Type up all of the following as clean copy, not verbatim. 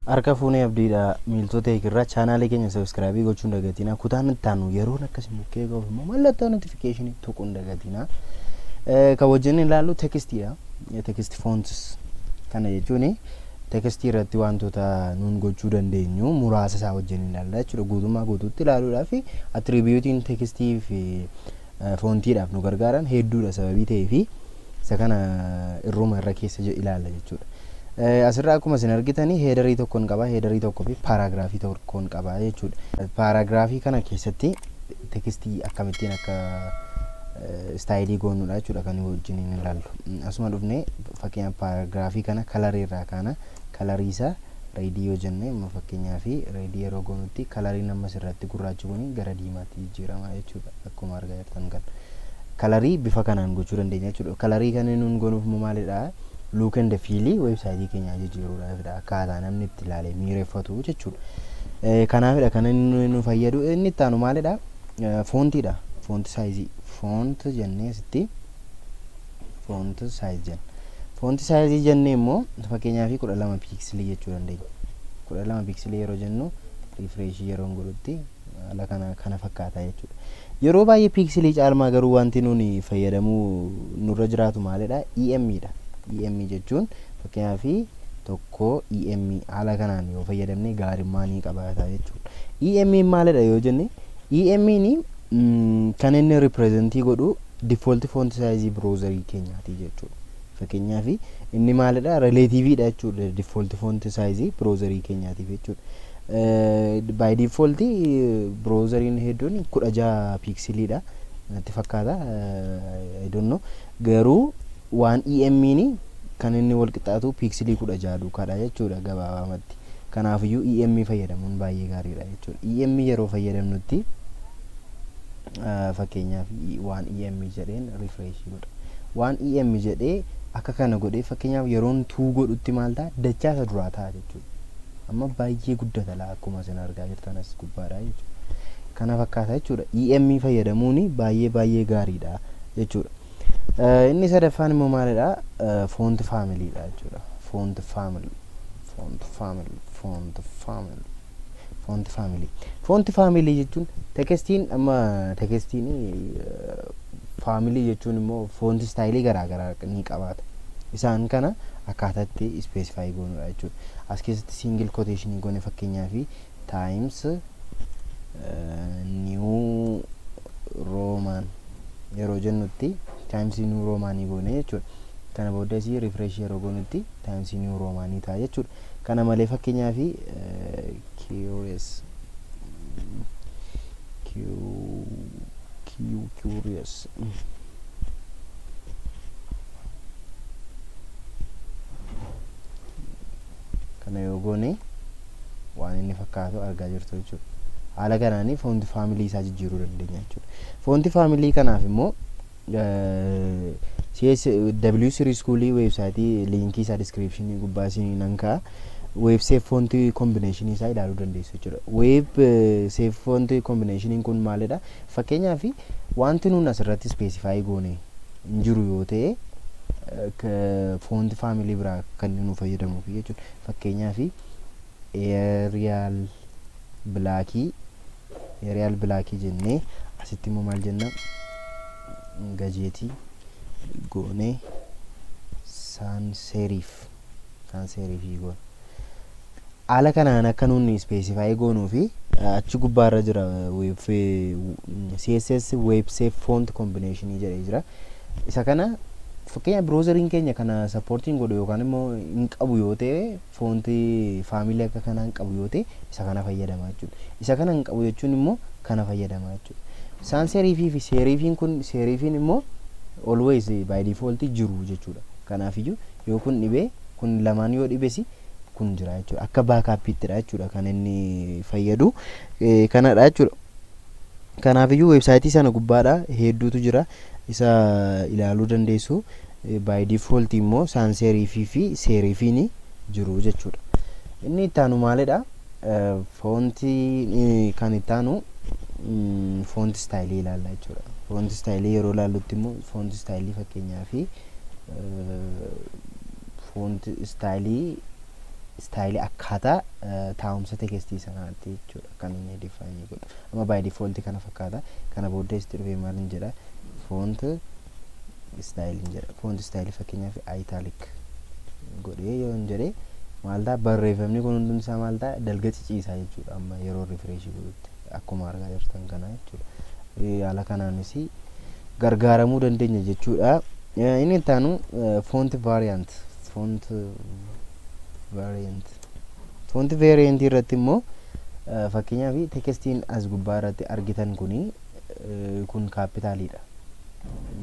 Harka fuunee abdiidha miiltota eegirraa chaanaalee keenya sabiskiraabii gochuun dagatina kutaan ittaanu yeroon akkasii mukkee qabu immoo mallattoo notifikashinii tuquun dagatina kan wajjin ilaallu tekstiidha. Teksti foontis kana jechuun tekstii irratti wantoota nuun gochuu dandeenyu muraasa isaa wajjin ilaalla jechuudha. Guutummaa guutuutti ilaaluudhaaf attribuutiin tekstii fi foontiidhaaf nu gargaaran hedduudha sababii ta'eef isa kana irruma irra keessa ilaalla jechuudha. Asirraa akkuma isin argitanii heederii tokkoon qaba, heederii tokkoo fi paaraagiraafii tokkoon qaba jechuudha. Paaraagiraafii kana keessatti tekstii akkamittiin akka istaayilii goonudha jechuudha kan wajjin ilaallu. Asuma dhufnee fakkeenyaaf paaraagiraafii kana kalarii irraa kaana kalarii isaa reedii yoo jennee fakkeenyaa fi reedii yeroo goonutti kalariin ammas irratti gurraachi kun gara diimaatti jijjiirama jechuudha. Akkuma argaa jirtan kan kalarii bifa kanaan gochuu dandeenya jechuudha. Kalarii kana nuun goonuuf maalidha? Look and feel website keenya jijjiiruudhaafidha akkaataa namni itti ilaalee miireeffatu jechuudha. Kanaafidha kan inni nu fayyadu. Inni itti aanu maalidha? Foontiidha. Font size. Font jennee asitti font size jenna. Font size jennee immoo fakkeenyaaf 12 pixelii jechuu dandeenya. 12 pixelii yeroo jennu refresh yeroo godhutti ala kana fakkaata jechuudha. Yeroo baay'ee pixelii caalmaa garuu wanti nuuni fayyadamuu nurra jiraatu maalidha? EM dha. EM jechuun fakkeenyaaf tokko EM haala kanaan yoo fayyadamne gaarummaa ni qabaata jechuudha. EM maalidha yoo jenne EM ni kan inni representii godhu default font size browserii keenyaati jechuudha. Fakkeenyaaf inni maalidha? Relative dha jechuudha. Default font size browserii keenyaati jechuudha. By default browseriin hedduun 16 pixeliidha natti fakkaata. I don't know garuu waan EM ni kan inni wal qixxaatu pixelii 16 duukaadha jechuudha gabaabamatti. Kanaafiyyuu EM fayyadamuun baay'ee gaariidha jechuudha. EM yeroo fayyadamnutti fakkeenyaaf waan EM jedheen refresh godha. Waan EM jedhee akka kana godhee fakkeenyaaf yeroon tuu godhutti maal ta'a? Dachaasa duraa ta'a jechuudha. Amma baay'ee guddata laa akkuma isin argaa jirtan as gubbaadha jechuudha. Kana fakkaata jechuudha. EM fayyadamuun baay'ee gaariidha jechuudha. Inni sadaffaan immoo maalidha? Font family dha jechuudha. Font family. Font family jechuun tekstiin amma tekstiin family jechuun immoo font style garaagaraa ni qabaata. Isaan kana akkaataatti specify goonudha jechuudha. As keessatti single quotation goone fakkeenyaaf times new roman yeroo jennutti times new roman goone jechuudha. Kana booda si refresh yeroo goonutti times new roman ta'a jechuudha. Kana malee fakkeenyaaf curious kana yoo goone waan inni fakkaatu argaa jirtu jechuudha. Haala kanaan font family isaa jijjiiruu dandeenya jechuudha. Font family kanaaf immoo W Series School website link isaa description gubbaa isin nanka web safe font combination isaa ilaaluu dandeessu jechuudha. Web safe font combination kun maalidha? Fakkeenyaaf wanti nuun asirratti specify goone jiru yoo ta'e font family biraa kan nu fayyadamuuf jechuudha. Fakkeenyaaf Arial Black jennee asitti immoo maal jenna? Gajeetii goone sans serif goone. Haala kanaan akka nuuni specify goonuu fi achi gubbaarra jira CSS web safe font combination jedhee jira. Isa kana fakkeenyaaf browseriin keenya kana supporting godhu yookaan immoo hin qabu yoo ta'e font family akka kana hin qabu yoo ta'e isa kana fayyadama jechuudha. Isa kana hin qabu jechuun immoo kana fayyadama jechuudha. Sans serif fi serifiin kun serifiin immoo always by default jiru jechuudha. Kanaafiyyuu yoo kun dhibee kun lamaan yoo dhibesi kun jira jechuudha. Akka backup'ttidha jechuudha kan inni fayyadu kanadha jechuudha. Kanaafiyyuu website sana gubbaadha hedduutu jira. Isa ilaaluu dandeessu. By default immoo sans serif fi serifiin jiru jechuudha. Inni itti aanu maalidha? Fonti kan itti aanu font style ilaalla jechuudha. Font style yeroo ilaallutti immoo font style fakkeenyaaf font style style akkaataa taa'umsa tekstii sanaatti jechuudha kan inni define godhu. Amma by default kana fakkaata. Kana booda itti dhufee maal hin jedha font style hin jedha. Font style fakkeenyaaf italic godhee yoo hin jedhee maal ta'a barreeffamni kun hundumti isaa maal ta'a dalga ciciisaa jechuudha. Amma yeroo refresh godhutti akkuma argaa jirtan kana jechuudha. Haala kanaanis gargaaramuu dandeenya jechuudha. Inni itti aanu font variant irratti immoo fakkeenyaaf tekstiin as gubbaa irratti argitan kun kaapitaaliidha.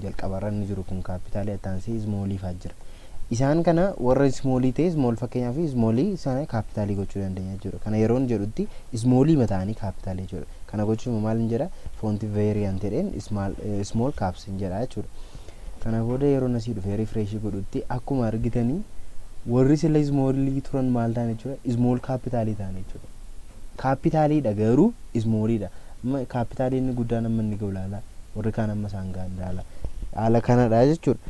Jalqabarra inni jiru kun kaapitaalii attaansii smallii fa'aa jira. Isaan kana warra smallii ta'e small fakkeenyaaf smallii sana kaapitaalii gochuu dandeenya jechuudha. Kana yeroon jedhutti smallii mataanii kaapitaalii jechuudha. Kana gochuun maal hin jedha font variant jedheen small caps hin jedha jechuudha. Kana booda yeroo nasii dhufee refresh godhutti akkuma argitanii warri sila smallii turan maal ta'an jechuudha small capitalii ta'an jechuudha. Capitaliidha garuu smallidha. Amma capitaalii inni guddaan amma inni ga'u laala warri kaan amma isaan ga'an laala. Haala kanadha jechuudha.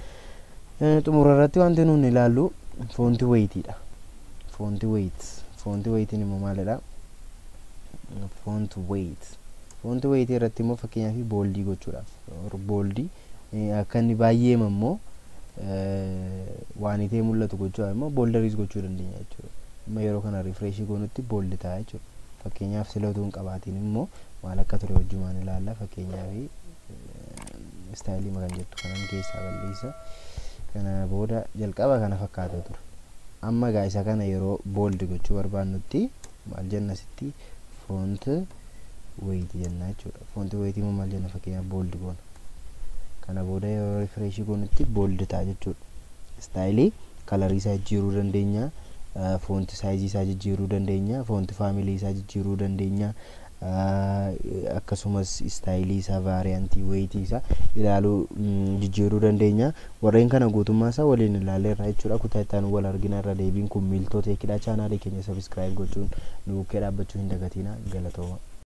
Xumura irratti wanti nuti ilaallu font weightiidha. Font weightiin immoo maalidha? Font weight irratti immoo fakkeenyaaf boldii gochuudhaaf boldii akka inni baay'ee immoo waan itee mul'atu gochuudhaaf immoo bolderis gochuu dandeenya jechuudha. Amma yeroo kana refresh goonutti boldi ta'a jechuudha. Fakkeenyaaf silootuun qabaatiin immoo maal akka ture wajjumaan ilaalla. Fakkeenyaaf istaayilii makan jettu kanan keessaa balleessa. Kana booda jalqaba kana fakkaata ture. Amma gaa isa kana yeroo boldi gochuu barbaannutti maal jenna sitti font weight jenna jechuudha. Font weight immoo maal jenna fakkeenyaaf boldi goona. Kana booda yeroo refresh goonutti boldi ta'a jechuudha. Istaayilii kalarii isaa jijjiiruu dandeenya. Font size isaa jijjiiruu dandeenya. Font family isaa jijjiiruu dandeenya. Akkasumas istaayilii isaa variantii weight isaa ilaaluu jijjiiruu dandeenya. Warreen kana guutummaa isaa waliin ilaalleerra jechuudha. Kutaa itti aanu wal argina irra deebiin kun miiltota eekidhaa chaanaalii keenya subscribe gochuun nu bukkee dhaabbachuu hin dagatina. Galatooma.